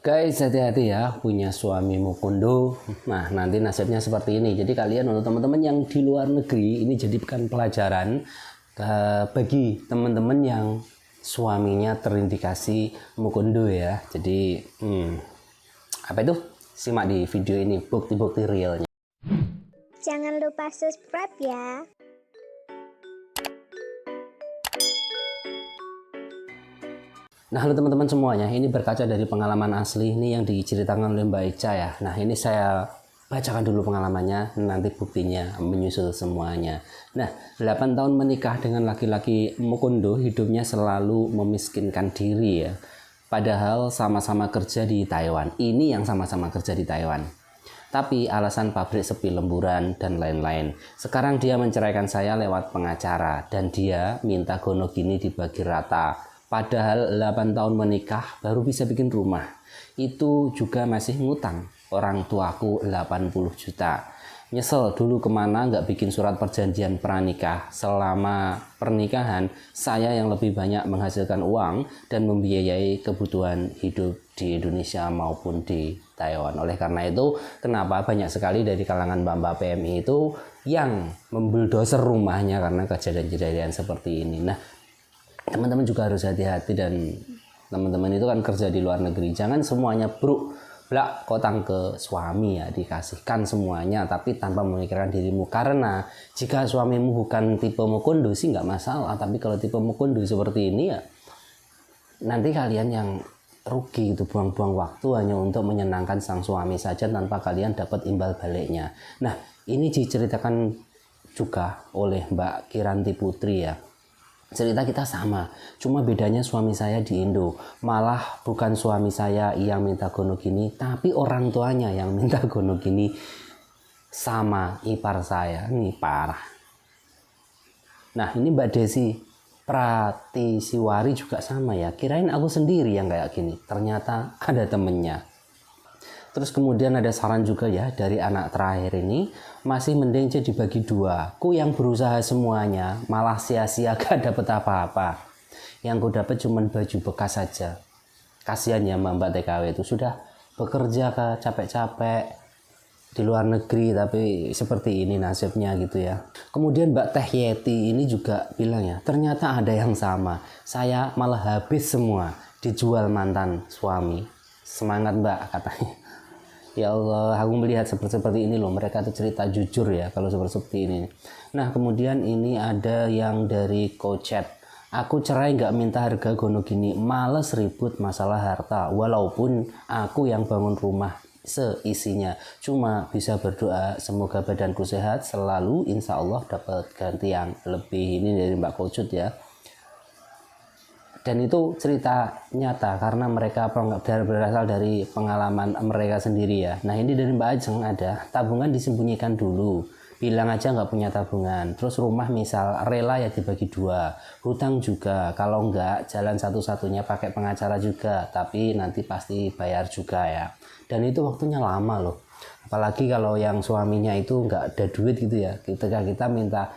Guys, hati-hati ya punya suami mukondo. Nah, nanti nasibnya seperti ini. Jadi kalian untuk teman-teman yang di luar negeri ini jadikan pelajaran bagi teman-teman yang suaminya terindikasi mukondo ya. Jadi apa itu? Simak di video ini bukti-bukti realnya. Jangan lupa subscribe ya. Nah, halo teman-teman semuanya, ini berkaca dari pengalaman asli ini yang diceritakan oleh Mbak Ica ya. Nah, ini saya bacakan dulu pengalamannya, nanti buktinya menyusul semuanya. Nah, 8 tahun menikah dengan laki-laki mukondo, hidupnya selalu memiskinkan diri ya. Padahal sama-sama kerja di Taiwan. Ini yang sama-sama kerja di Taiwan. Tapi alasan pabrik sepi lemburan dan lain-lain. Sekarang dia menceraikan saya lewat pengacara dan dia minta gonogini dibagi rata. Padahal 8 tahun menikah baru bisa bikin rumah. Itu juga masih ngutang orang tuaku 80 juta. Nyesel dulu kemana nggak bikin surat perjanjian pranikah. Selama pernikahan saya yang lebih banyak menghasilkan uang dan membiayai kebutuhan hidup di Indonesia maupun di Taiwan. Oleh karena itu kenapa banyak sekali dari kalangan mbak-mbak PMI itu yang membuldoser rumahnya karena kejadian-kejadian seperti ini. Nah, teman-teman juga harus hati-hati, dan teman-teman itu kan kerja di luar negeri, jangan semuanya blak kotang ke suami ya, dikasihkan semuanya tapi tanpa memikirkan dirimu. Karena jika suamimu bukan tipe mukondo sih nggak masalah, tapi kalau tipe mukondo seperti ini ya nanti kalian yang rugi itu, buang-buang waktu hanya untuk menyenangkan sang suami saja tanpa kalian dapat imbal baliknya. Nah, ini diceritakan juga oleh Mbak Kiranti Putri ya. Cerita kita sama, cuma bedanya suami saya di Indo. Malah bukan suami saya yang minta gonogini, tapi orang tuanya yang minta gonogini sama ipar saya. Ini parah. Nah, ini Mbak Desi Pratisiwari juga sama ya. Kirain aku sendiri yang kayak gini, ternyata ada temennya. Terus kemudian ada saran juga ya dari anak terakhir ini, masih mending dibagi dua. Ku yang berusaha semuanya malah sia-sia gak dapet apa-apa. Yang ku dapet cuma baju bekas saja. Kasihan ya mbak TKW itu, sudah bekerja capek-capek di luar negeri tapi seperti ini nasibnya gitu ya. Kemudian Mbak Teh Yeti ini juga bilang ya, ternyata ada yang sama. Saya malah habis semua dijual mantan suami. Semangat Mbak katanya. Ya Allah, aku melihat seperti ini loh, mereka tuh cerita jujur ya kalau seperti ini. Nah, kemudian ini ada yang dari Kocet. Aku cerai nggak minta harga gonogini, males ribut masalah harta. Walaupun aku yang bangun rumah seisinya, cuma bisa berdoa semoga badanku sehat selalu, insya Allah dapat ganti yang lebih. Ini dari Mbak Kocut ya. Dan itu cerita nyata karena mereka berasal dari pengalaman mereka sendiri ya. Nah, ini dari Mbak Ajeng ada, tabungan disembunyikan dulu, bilang aja nggak punya tabungan. Terus rumah misal rela ya dibagi dua, hutang juga, kalau nggak jalan satu-satunya pakai pengacara juga, tapi nanti pasti bayar juga ya. Dan itu waktunya lama loh, apalagi kalau yang suaminya itu nggak ada duit gitu ya, ketika kita minta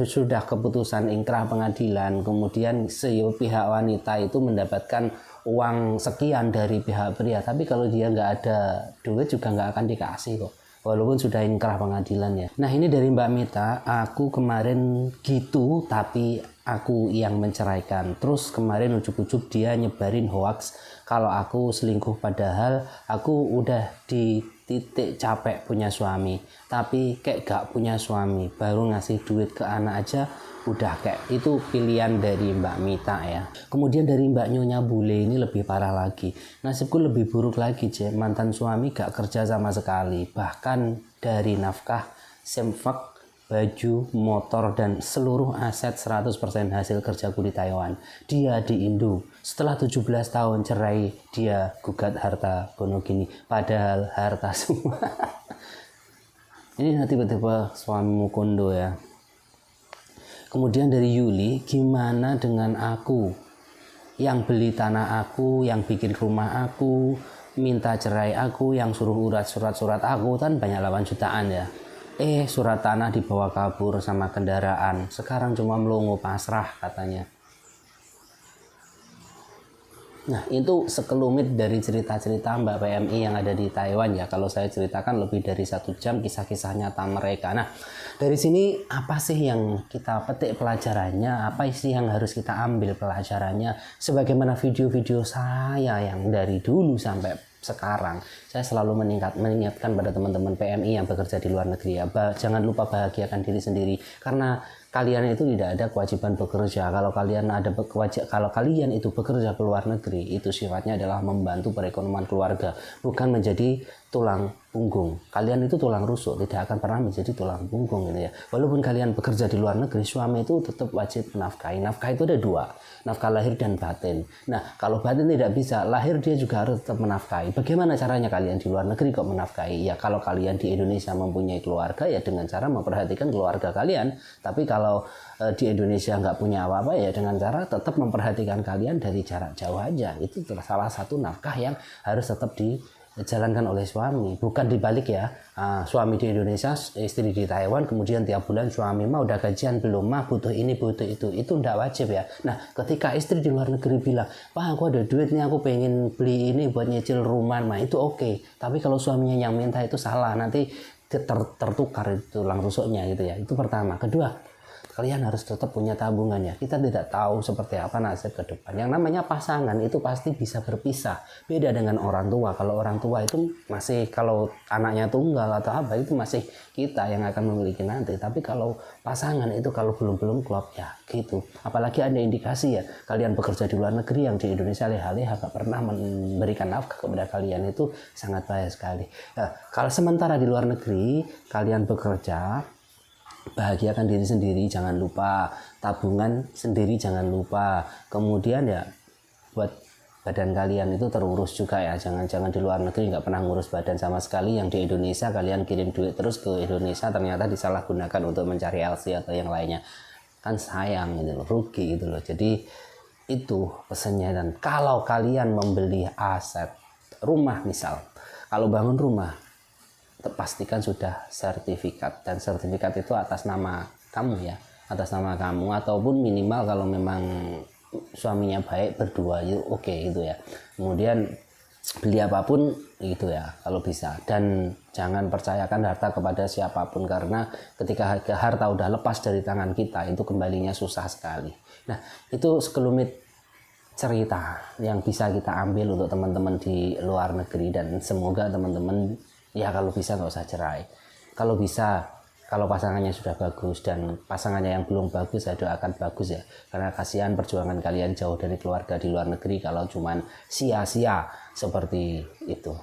sudah keputusan ingkrah pengadilan, kemudian pihak wanita itu mendapatkan uang sekian dari pihak pria, tapi kalau dia nggak ada duit juga nggak akan dikasih kok, walaupun sudah ingkrah pengadilan ya. Nah, ini dari Mbak Mita, aku kemarin gitu tapi aku yang menceraikan. Terus kemarin ujuk-ujuk dia nyebarin hoax kalau aku selingkuh, padahal aku udah di titik capek punya suami, tapi kayak gak punya suami, baru ngasih duit ke anak aja udah kayak. Itu pilihan dari Mbak Mita ya. Kemudian dari Mbak Nyonya Bule ini lebih parah lagi, nasibku lebih buruk lagi mantan suami gak kerja sama sekali, bahkan dari nafkah, semfak, baju, motor, dan seluruh aset 100% hasil kerjaku di Taiwan. Dia di Indo. Setelah 17 tahun cerai, dia gugat harta gonogini. Padahal harta semua. Ini tiba-tiba suami mukondo ya. Kemudian dari Yuli, gimana dengan aku? Yang beli tanah aku, yang bikin rumah aku, minta cerai aku, yang suruh urat surat-surat aku, kan banyak 8 jutaan ya. Surat tanah dibawa kabur sama kendaraan, sekarang cuma melongo pasrah katanya. Nah, itu sekelumit dari cerita-cerita Mbak PMI yang ada di Taiwan ya. Kalau saya ceritakan lebih dari 1 jam kisah-kisah nyata mereka. Nah, dari sini apa sih yang kita petik pelajarannya? Apa sih yang harus kita ambil pelajarannya? Sebagaimana video-video saya yang dari dulu sampai sekarang, saya selalu mengingatkan pada teman-teman PMI yang bekerja di luar negeri ya, jangan lupa bahagiakan diri sendiri, karena kalian itu tidak ada kewajiban bekerja. Kalau kalian itu bekerja ke luar negeri, itu sifatnya adalah membantu perekonomian keluarga, bukan menjadi tulang punggung. Kalian itu tulang rusuk, tidak akan pernah menjadi tulang punggung gitu ya. Walaupun kalian bekerja di luar negeri, suami itu tetap wajib menafkahi. Nafkah itu ada 2, nafkah lahir dan batin. Nah, kalau batin tidak bisa, lahir dia juga harus tetap menafkahi. Bagaimana caranya kalian di luar negeri kok menafkahi? Ya kalau kalian di Indonesia mempunyai keluarga, ya dengan cara memperhatikan keluarga kalian. Tapi kalau di Indonesia nggak punya apa-apa, ya dengan cara tetap memperhatikan kalian dari jarak jauh aja. Itu salah satu nafkah yang harus tetap dijalankan oleh suami, bukan dibalik ya. Suami di Indonesia, istri di Taiwan, kemudian tiap bulan suami mah udah gajian belum, mah butuh ini butuh itu ndak wajib ya. Nah, ketika istri di luar negeri bilang, "Pak, aku ada duit nih, aku pengen beli ini buat nyicil rumah," mah itu oke. Tapi kalau suaminya yang minta itu salah, nanti tertukar itu tulang rusuknya gitu ya. Itu pertama. Kedua, kalian harus tetap punya tabungan ya. Kita tidak tahu seperti apa nasib ke depan. Yang namanya pasangan itu pasti bisa berpisah. Beda dengan orang tua. Kalau orang tua itu masih, kalau anaknya tunggal atau apa, itu masih kita yang akan memiliki nanti. Tapi kalau pasangan itu kalau belum klop ya gitu. Apalagi ada indikasi ya, kalian bekerja di luar negeri yang di Indonesia leha-leha gak pernah memberikan nafkah kepada kalian, itu sangat bahaya sekali. Nah, kalau sementara di luar negeri kalian bekerja, bahagiakan diri sendiri, jangan lupa tabungan sendiri, jangan lupa. Kemudian ya buat badan kalian itu terurus juga ya, jangan di luar negeri nggak pernah ngurus badan sama sekali. Yang di Indonesia kalian kirim duit terus ke Indonesia, ternyata disalahgunakan untuk mencari LC atau yang lainnya, kan sayang gitu loh, rugi gitu loh. Jadi itu pesannya. Dan kalau kalian membeli aset rumah, misal kalau bangun rumah, pastikan sudah sertifikat, dan sertifikat itu atas nama kamu ya, atas nama kamu, ataupun minimal kalau memang suaminya baik berdua itu oke gitu ya. Kemudian beli apapun itu ya kalau bisa, dan jangan percayakan harta kepada siapapun, karena ketika harta udah lepas dari tangan kita itu kembalinya susah sekali. Nah, itu sekelumit cerita yang bisa kita ambil untuk teman-teman di luar negeri, dan semoga teman-teman ya kalau bisa nggak usah cerai. Kalau bisa, kalau pasangannya sudah bagus, dan pasangannya yang belum bagus saya doakan bagus ya, karena kasihan perjuangan kalian jauh dari keluarga di luar negeri kalau cuman sia-sia seperti itu.